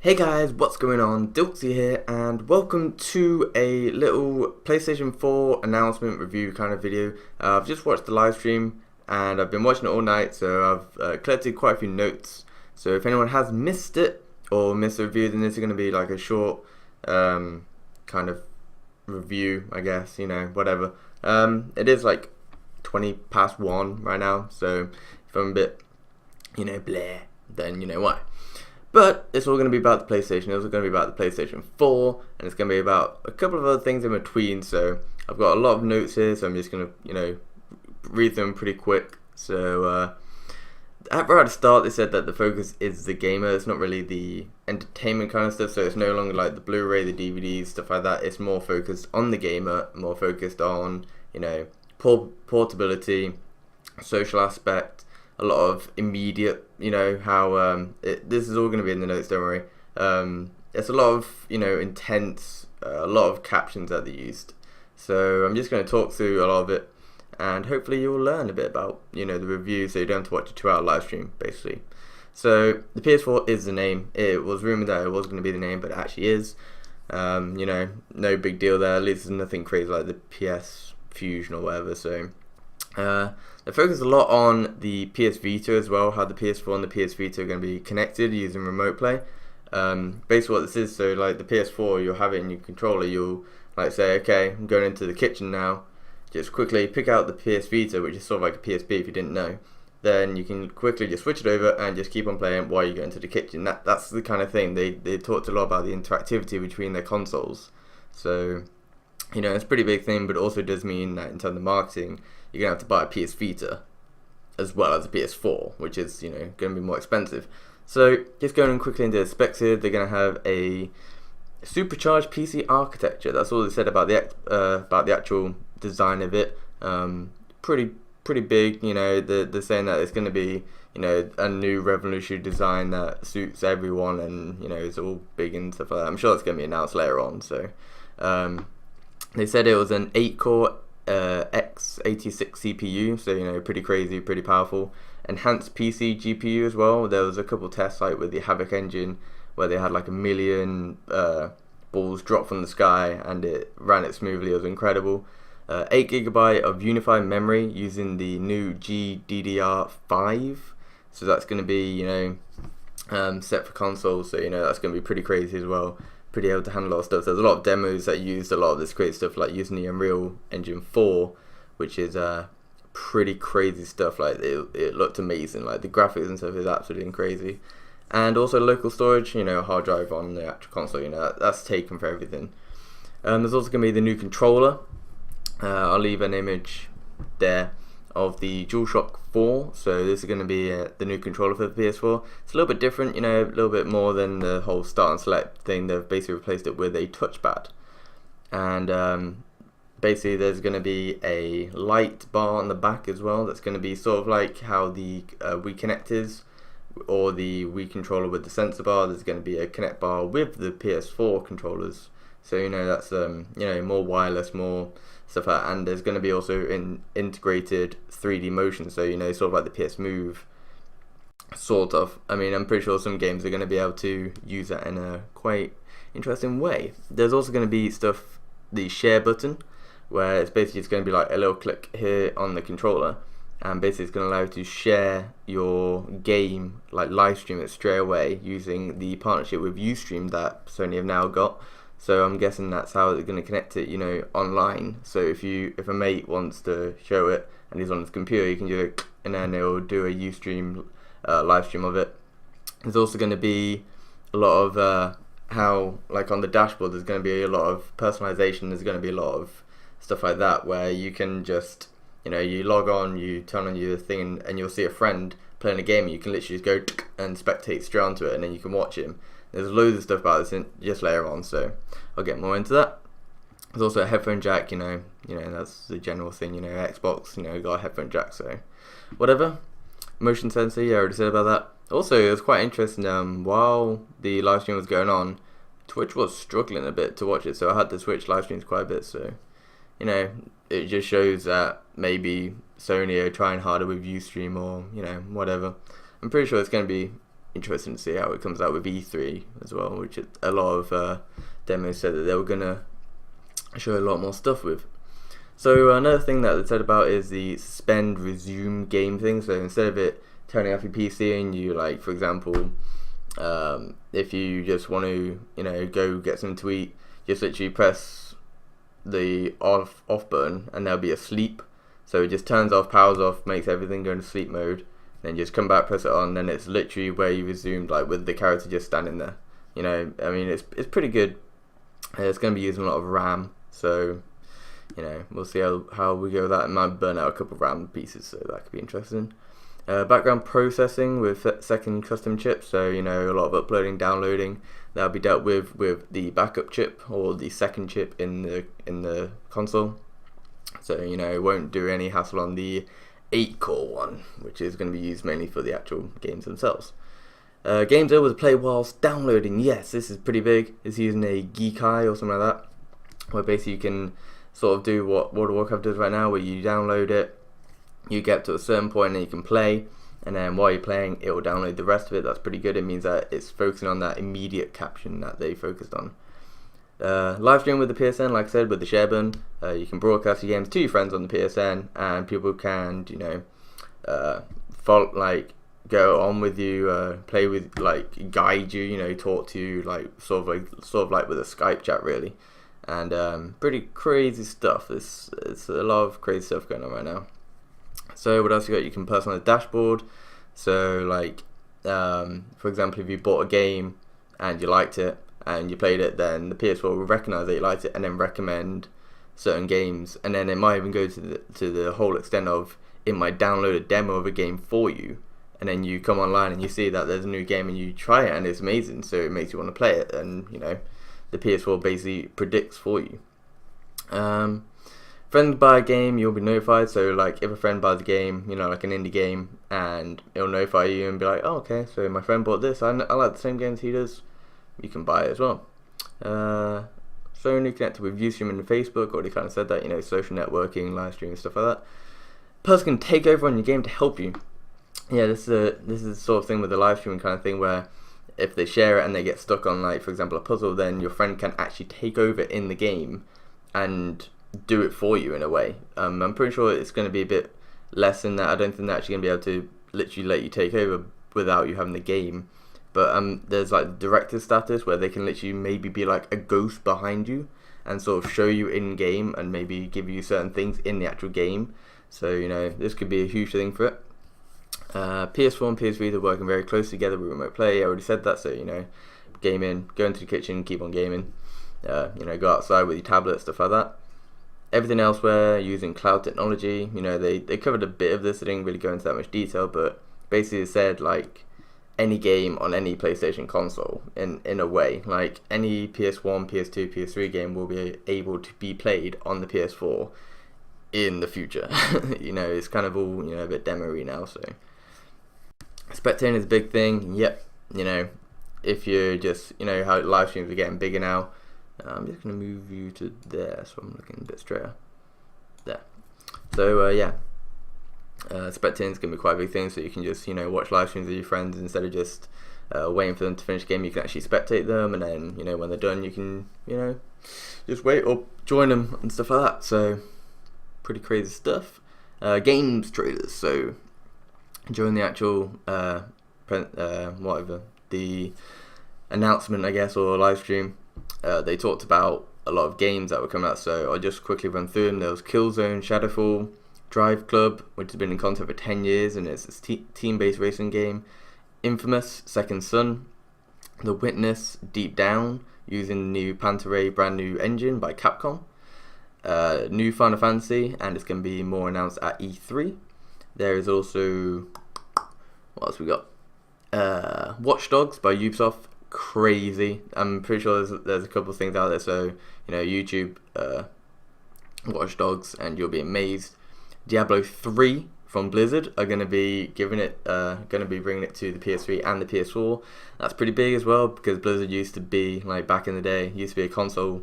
Hey guys, what's going on? Dilksy here, and welcome to a little PlayStation 4 announcement review kind of video. I've just watched the live stream, and I've been watching it all night, so I've collected quite a few notes. So if anyone has missed it, or missed the review, then this is going to be like a short kind of review, I guess, whatever. It is like 20 past 1 right now, so if I'm a bit, bleh, then you know why. But it's all going to be about the PlayStation. It's all going to be about the PlayStation 4, and it's going to be about a couple of other things in between. So I've got a lot of notes here, so I'm just going to, read them pretty quick. So right at the start, they said that the focus is the gamer. It's not really the entertainment kind of stuff. So it's no longer like the Blu-ray, the DVDs, stuff like that. It's more focused on the gamer, more focused on, portability, social aspect. A lot of immediate, how this is all going to be in the notes, don't worry. It's a lot of, intense, a lot of captions that they used. So I'm just going to talk through a lot of it, and hopefully you'll learn a bit about, the review, so you don't have to watch a 2-hour live stream, basically. So the PS4 is the name. It was rumored that it was going to be the name, but it actually is. No big deal there. At least there's nothing crazy like the PS Fusion or whatever, so... they focus a lot on the PS Vita as well, how the PS4 and the PS Vita are going to be connected using remote play. Basically what this is, so like the PS4, you'll have it in your controller, you'll like say, okay, I'm going into the kitchen now, just quickly pick out the PS Vita, which is sort of like a PSP if you didn't know, then you can quickly just switch it over and just keep on playing while you go into the kitchen. That's the kind of thing, they talked a lot about the interactivity between their consoles, so it's a pretty big thing, but it also does mean that in terms of marketing, you're going to have to buy a PS Vita as well as a PS4, which is, going to be more expensive. So, just going quickly into the specs here, they're going to have a supercharged PC architecture. That's all they said about the actual design of it. Pretty big, they're saying that it's going to be, a new revolutionary design that suits everyone, and, it's all big and stuff like that. I'm sure that's going to be announced later on, so... they said it was an 8-core x86 CPU, so pretty crazy, pretty powerful. Enhanced PC GPU as well. There was a couple tests like with the Havoc engine where they had like 1 million balls drop from the sky and it ran it smoothly. It was incredible. 8GB of unified memory using the new GDDR5. So that's going to be set for consoles. So that's going to be pretty crazy as well. Pretty able to handle a lot of stuff. There's a lot of demos that used a lot of this great stuff, like using the Unreal Engine 4, which is pretty crazy stuff. Like it looked amazing. Like the graphics and stuff is absolutely crazy. And also local storage, a hard drive on the actual console. That's taken for everything. There's also going to be the new controller. I'll leave an image there of the DualShock 4, so this is going to be the new controller for the PS4. It's a little bit different, a little bit more than the whole start and select thing. They've basically replaced it with a touchpad, and basically there's going to be a light bar on the back as well. That's going to be sort of like how the Wii Connect is, or the Wii controller with the sensor bar. There's going to be a Connect bar with the PS4 controllers, so that's more wireless, more stuff like that. And there's going to be also integrated 3D motion, so sort of like the PS Move, sort of. I mean, I'm pretty sure some games are going to be able to use that in a quite interesting way. There's also going to be stuff, the share button, where it's basically just going to be like a little click here on the controller, and basically it's going to allow you to share your game, like live stream it straight away using the partnership with Ustream that Sony have now got. So I'm guessing that's how they're going to connect it, online. So if a mate wants to show it and he's on his computer, you can do it, and then it'll do a Ustream live stream of it. There's also going to be a lot of how, like on the dashboard, there's going to be a lot of personalization. There's going to be a lot of stuff like that where you can just, you log on, you turn on your thing, and you'll see a friend playing a game. And you can literally just go and spectate straight onto it, and then you can watch him. There's loads of stuff about this just later on, so I'll get more into that. There's also a headphone jack, that's the general thing, Xbox, got a headphone jack, so whatever. Motion sensor, yeah, I already said about that. Also, it was quite interesting, while the live stream was going on, Twitch was struggling a bit to watch it, so I had to switch live streams quite a bit, so, it just shows that maybe Sony are trying harder with Ustream or, whatever. I'm pretty sure it's going to be interesting to see how it comes out with E3 as well, which a lot of demos said that they were gonna show a lot more stuff with. So another thing that they said about is the suspend resume game thing. So instead of it turning off your PC and you, like, for example, if you just want to, go get something to eat, just literally press the off button and they'll be asleep. So it just turns off, powers off, makes everything go into sleep mode. Then just come back, press it on, then it's literally where you resumed, like with the character just standing there. I mean, it's pretty good. It's going to be using a lot of RAM, so we'll see how we go with that. It might burn out a couple of RAM pieces, so that could be interesting. Background processing with second custom chips, so a lot of uploading, downloading, that'll be dealt with the backup chip or the second chip in the console. So it won't do any hassle on the 8-core one, which is going to be used mainly for the actual games themselves. Games able to play whilst downloading. Yes, this is pretty big. It's using a Geek Eye or something like that, where basically you can sort of do what World of Warcraft does right now, where you download it, you get to a certain point and you can play, and then while you're playing it will download the rest of it. That's pretty good. It means that it's focusing on that immediate caption that they focused on. Live stream with the PSN, like I said, with the share button, you can broadcast your games to your friends on the PSN, and people can go on with you, play with, like, guide you, talk to you, like sort of like with a Skype chat really. And pretty crazy stuff. It's a lot of crazy stuff going on right now. So what else you got? You can personalize the dashboard. So, like, for example, if you bought a game and you liked it and you played it, then the PS4 will recognize that you liked it and then recommend certain games. And then it might even go to the whole extent of it might download a demo of a game for you. And then you come online and you see that there's a new game and you try it and it's amazing. So it makes you want to play it. And the PS4 basically predicts for you. Friends buy a game, you'll be notified. So, like, if a friend buys a game, like an indie game, and it'll notify you and be like, oh, okay, so my friend bought this, I like the same games he does, you can buy it as well. Sony connected with Ustream and Facebook, already kind of said that, social networking, live streaming, stuff like that. Person can take over on your game to help you. Yeah, this is the sort of thing with the live streaming kind of thing where if they share it and they get stuck on, like, for example, a puzzle, then your friend can actually take over in the game and do it for you in a way. I'm pretty sure it's going to be a bit less than that. I don't think they're actually going to be able to literally let you take over without you having the game. But there's, like, director status where they can literally maybe be like a ghost behind you and sort of show you in game and maybe give you certain things in the actual game. So this could be a huge thing for it. PS4 and PS3 are working very close together with remote play. I already said that. So gaming, go into the kitchen, keep on gaming. Go outside with your tablet, stuff like that. Everything elsewhere using cloud technology. They covered a bit of this. They didn't really go into that much detail, but basically it said, like, any game on any PlayStation console in a way, like any PS1, PS2, PS3 game will be able to be played on the PS4 in the future. It's kind of all a bit demo-y now. So spectating is a big thing. Yep. If you're just how live streams are getting bigger now. I'm just going to move you to there, so I'm looking a bit straighter. There. So, spectating is going to be quite a big thing, so you can just, watch live streams with your friends instead of just waiting for them to finish the game. You can actually spectate them, and then, when they're done, you can, just wait or join them and stuff like that. So, pretty crazy stuff. Games trailers, so during the actual, the announcement, I guess, or live stream, they talked about a lot of games that were coming out, so I'll just quickly run through them. There was Killzone, Shadowfall, Driveclub, which has been in concept for 10 years, and it's a team-based racing game. Infamous, Second Son, The Witness, Deep Down, using the new Pantaray brand new engine by Capcom. New Final Fantasy, and it's going to be more announced at E3. There is also, what else we got? Watchdogs by Ubisoft. Crazy. I'm pretty sure there's a couple of things out there, so YouTube Watchdogs and you'll be amazed. Diablo 3 from Blizzard are going to be bringing it to the PS3 and the PS4. That's pretty big as well, because Blizzard used to be, like, back in the day, used to be a console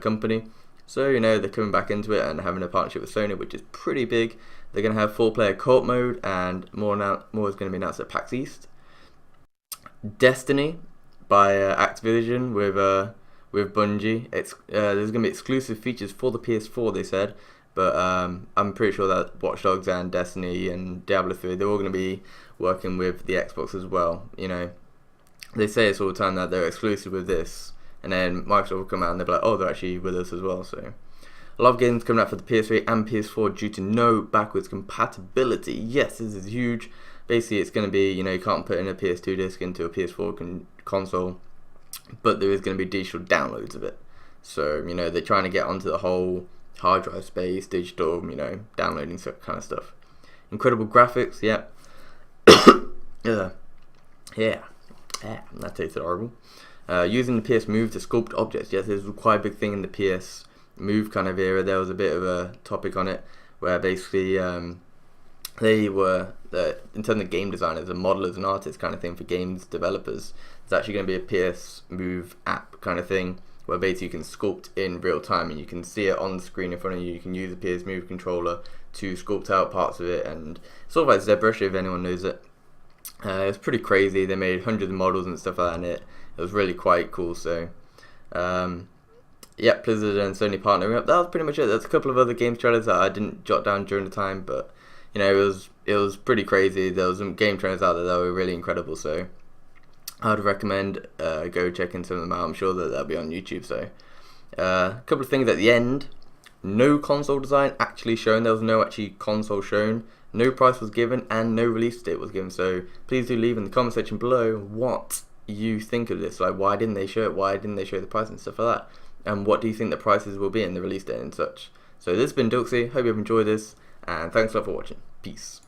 company. So they're coming back into it and having a partnership with Sony, which is pretty big. They're going to have 4-player co-op mode, and more is going to be announced at PAX East. Destiny by Activision with Bungie. There's gonna be exclusive features for the PS4, they said, but I'm pretty sure that Watchdogs and Destiny and Diablo 3, they're all gonna be working with the Xbox as well. You know, they say it's all the time that they're exclusive with this, and then Microsoft will come out and they'll be like, oh, they're actually with us as well. So a lot of games coming out for the PS3 and PS4 due to no backwards compatibility. Yes, this is huge. Basically, it's going to be, you know, you can't put in a PS2 disc into a PS4 console, but there is going to be digital downloads of it. So, you know, they're trying to get onto the whole hard drive space, digital, you know, downloading kind of stuff. Incredible graphics, yeah. Yeah, that tasted horrible. Using the PS Move to sculpt objects. Yes, this was quite a big thing in the PS Move kind of era. There was a bit of a topic on it where basically they were, in terms of game designers and modelers and artists kind of thing for games developers, it's actually going to be a PS Move app kind of thing where basically you can sculpt in real time and you can see it on the screen in front of you. You can use the PS Move controller to sculpt out parts of it, and sort of like ZBrush if anyone knows it. It's pretty crazy. They made hundreds of models and stuff like that in it. It was really quite cool. So yeah, Blizzard and Sony partnering up. That was pretty much it. There's a couple of other games trailers that I didn't jot down during the time, but you know, it was pretty crazy. There was some game trailers out there that were really incredible. So I would recommend go checking some of them out. I'm sure that they'll be on YouTube. So a couple of things at the end. No console design actually shown. There was no actually console shown. No price was given and no release date was given. So please do leave in the comment section below what you think of this. Like, why didn't they show it? Why didn't they show the price and stuff like that? And what do you think the prices will be in the release date and such? So this has been Duxie. Hope you have enjoyed this, and thanks a lot for watching. Peace.